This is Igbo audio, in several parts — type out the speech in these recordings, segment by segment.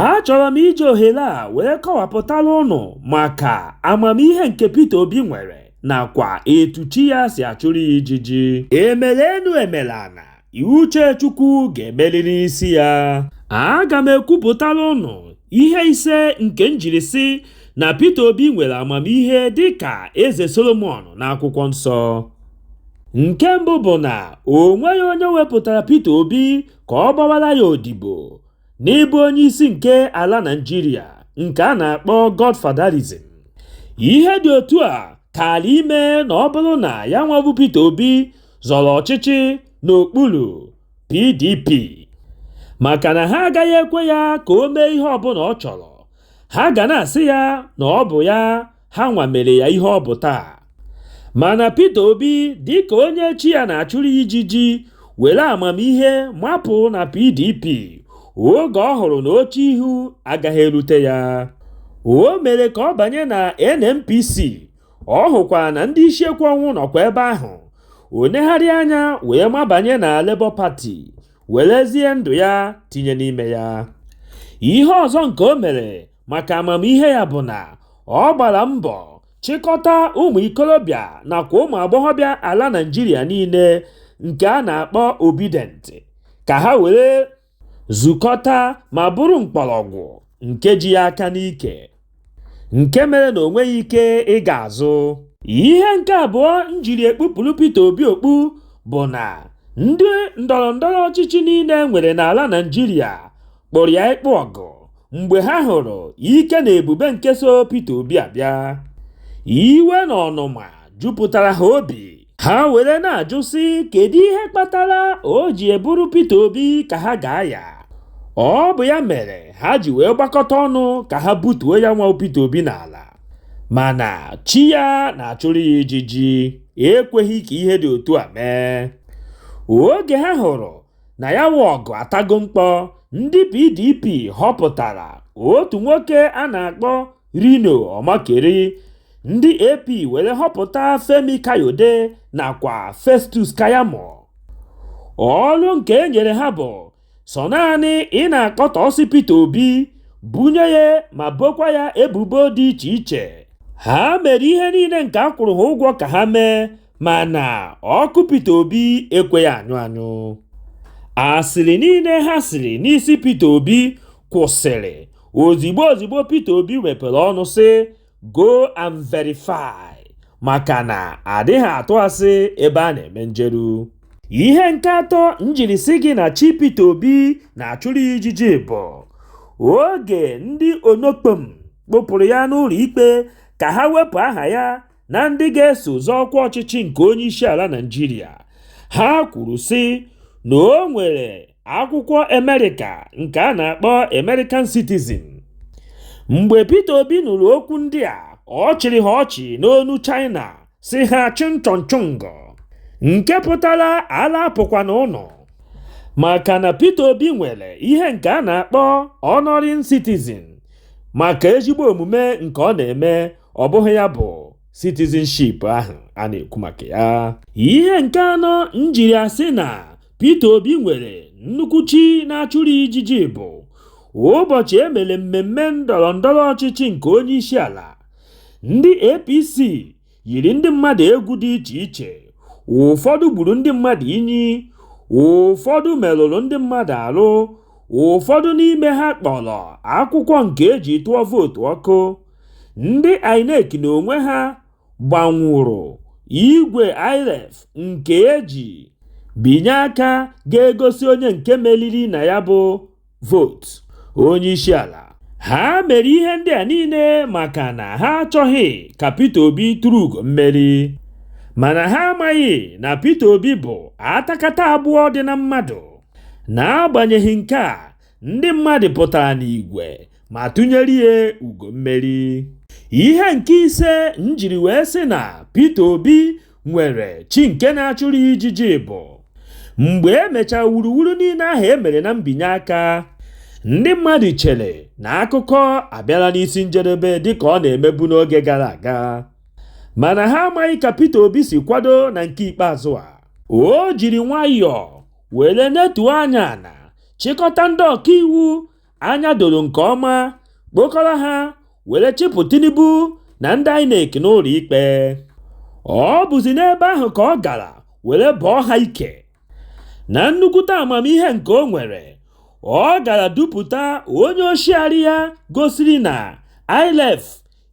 Achọrọ m iji ohere a wee kọwapụtara ụnụ maka amamihe nke Peter Obi nwere nakwa etu chi ya si achụrụ ya ijiji. Emere enu emere ana, iwu Chukwu ga-emerịrị isi ya. Aga m ekwupụtara ụnụ ihe ise nke njiri si na Peter Obi nwere amamihe dịka eze Solomon n'akwụkwọ nsọ. Nke mbụ bụ na o nweghị onye wepụtara Peter Obi ka ọ gbawara ya odibo n'ịbụ onye isi nke ala Naịjirịa nke a na-akpọ Godfatherism. Ihe dị otu a kaara ime na ọ bụrụ na ya nwabụ Peter Obi zọrọ ọchịchị n'okpuru PDP, maka na ha agaghị ekwe ya ka o mee ihe ọbụla ọ chọrọ. Ha ga na-asị ya na ọ bụ ya ha nwa mere ya ihe ọ bụ taa. Mana Peter Obi dịka onye chi ya na-achụrụ ijiji were amamihe mapụ na PDP oge ọ hụrụ na oche ihu agaghị erute ya. O mere ka ọ banye na NNPC. Ọ hụkwa na ndị isiekwu ọnwụ nọkwa ebe ahụ. O negharị anya wee mabanye na Labour Party werezie ndụ ya tinye n'ime ya. Ihe ọzọ nke o mere maka amamihe ya bụ na ọ gbara mbọ chịkọta ụmụ ikorobịa nakwa ụmụ agbọghọbịa ala Naịjirịa niile nke a na-akpọ obedient ka ha were zukọta ma bụrụ mkpọrọgwụ nke ji ya aka n'ike, nke mere na o nweghị ike ịga azụ. Ihe nke abụọ njiri ekpupụrụ Peter Obi okpu bụ na ndị ndọrọndọrọ ọchịchị niile nwere n'ala Naịjirịa kpọrọ ya ịkpụ ọgụ mgbe ha hụrụ ike na ebube nke so Peter Obi abịa. Iwe na ọnụma jupụtara ha obi. Ha were na-ajụ sị kedu ihe kpatara o ji eburu Peter Obi ka ha ga-aya. Ọ bụ ya mere ha ji wee gbakọta ọnụ ka ha butuo ya nwa Peter Obi n'ala. Mana chi ya na-achụrụ ya ijiji ekweghị ka ihe dị otu a mee. Oge ha hụrụ na ya nwa ọgụ atago mkpọ, ndị PDP họpụtara otu nwoke a na-akpọ Rino Omakeri. Ndị AP were họpụta Femi Kayode nakwa Festus Kayamo. Ọrụ nke e nyere ha bụ sọ naanị ị na-akọtọsị Peter Obi, bunye ya ma bokwa ya ebubo dị iche iche. Ha mere ihe niile nke a kwụrụ ha ụgwọ ka ha mee, mana ọkụ Peter Obi ekweghị anyụ anyụ. Asịrị niile ha sịrị n'isi Peter Obi kwụsịrị ozigbo Peter Obi wepere ọnụ sị go and verify, maka na adịghị atụ asị ebe a na-eme njeru. Ihe nke atọ njiri si gị na chi Peter Obi na-achụrụ ijiji bụ oge ndị onokpom kpụpụrụ ya n'ụlọ ikpe ka ha wepụ aha ya na ndị ga-eso zọọkwa ọchịchị nke onye isi ala Naịjirịa. Ha kwuru sị na o nwere akwụkwọ Amerịka nke a na-akpọ American Citizen. Mgbe Peter Obi nụrụ okwu ndị a, ọ chịrị ha ọchị n'onu China si ha chịnchọnchụngọ, nke pụtara ala apụkwa n'ụlọ. Maka na Peter Obi nwere ihe nke a na-akpọ honoring citizen maka ezigbo omume nke ọ na-eme, ọ bụghị ya bụ citizenship ahụ a na-ekwu maka ya. Ihe nke anọ njiri asị na Peter Obi nwere nnukwu chi na-achụrụ ijiji bụ ụbọchị emere mmemme ndọrọndọrọ ọchịchị nke onye isi ala. Ndị APC yiri ndị mmadụ egwu dị iche iche. Ụfọdụ gburu ndị mmadụ inyi, ụfọdụ merụrụ ndị mmadụ arụ, ụfọdụ n'ime ha kpọrọ akwụkwọ nke eji tụọ vootu ọkụ. Ndị INEC na onwe ha gbanwụrụ igwe IREF nke eji binye aka ga-egosi onye nke meriri na ya bụ vootu onye isi ala. Ha mere ihe ndị a niile maka na ha achọghị ka Peter Obi tụrụ ugo mmeri. Mana ha amaghị na Peter Obi bụ atakata abụọ dị na mmadụ. N'agbanyeghị nke a, ndị mmadụ pụtara n'igwe ma tụnyere ya ugo mmeri. Ihe nke ise njiri wee sị na Peter Obi nwere chi nke na-achụrụ ijiji bụ mgbe emechara wuruwuru niile ahụ emere na mbinye aka. Ndị mmadụ chere na akụkọ abịala n'isi njedebe dịka ọ na-emebu n'oge gara aga, mana ha amaghị ka Peter Obi si kwado na nke ikpeazụ a. O jiri nwayọọ were netuo anya na chịkọta ndị ọkaiwu anya doro nke ọma kpokọrọ ha were chịpụ Tinubu na ndị INEC n'ụlọ ikpe. Ọ bụzi n'ebe ahụ ka ọ gara were bọọ ha ike. Na nnukwute amamihe nke o nwere, ọ gara dupụta onye oshiari ya gosiri na ILEF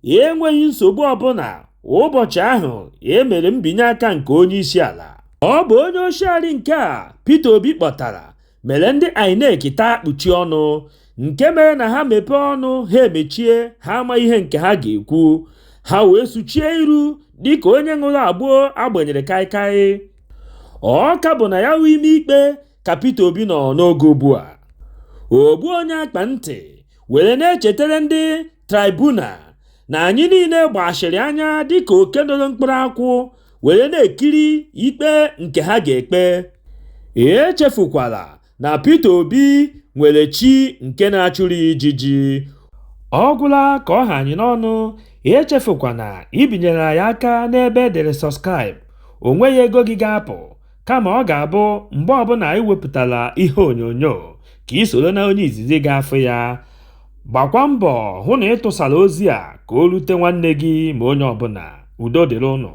enweghị nsogbu ọbụla ụbọchị ahụ emere mbinye aka nke onye isi ala. Ọ bụ onye oshiari nke a Peter Obi kpọtara mere ndị INEC taa kpuchi ọnụ, nke mere na ha mepee ọnụ ha emechie, ha ama ihe nke ha ga-ekwu, ha wee suchie iru dịka onye ṅụrụ agbụ agbanyere kaikai. Ọ ka bụ na ya hụ ime ikpe ka Peter Obi nọ n'oge ugbu a. Ogbu onye akpa ntị were na-echetara ndị tribunal na anyị niile gbachiri anya dịka oke nọrọ mkpụrụ akwụ were na-ekiri ikpe nke ha ga-ekpe. Echefukwala na Peter Obi nwere chi nke na-achụrụ ijiji. Ọ gwụla ka ọ ha anyị n'ọnụ. Echefukwana ibinyere anyị aka n'ebe edere subscribe. O nweghị ego gị ga-apụ, kama ọ ga-abụ mgbe ọbụla anyị wepụtara ihe onyonyo ka ị soro na onye izizi ga-afụ ya. Gbakwa mbọ hụ na ị tụsara ozi a ka o rute nwanne gị ma onye ọbụla. Udo dịrị ụnụ.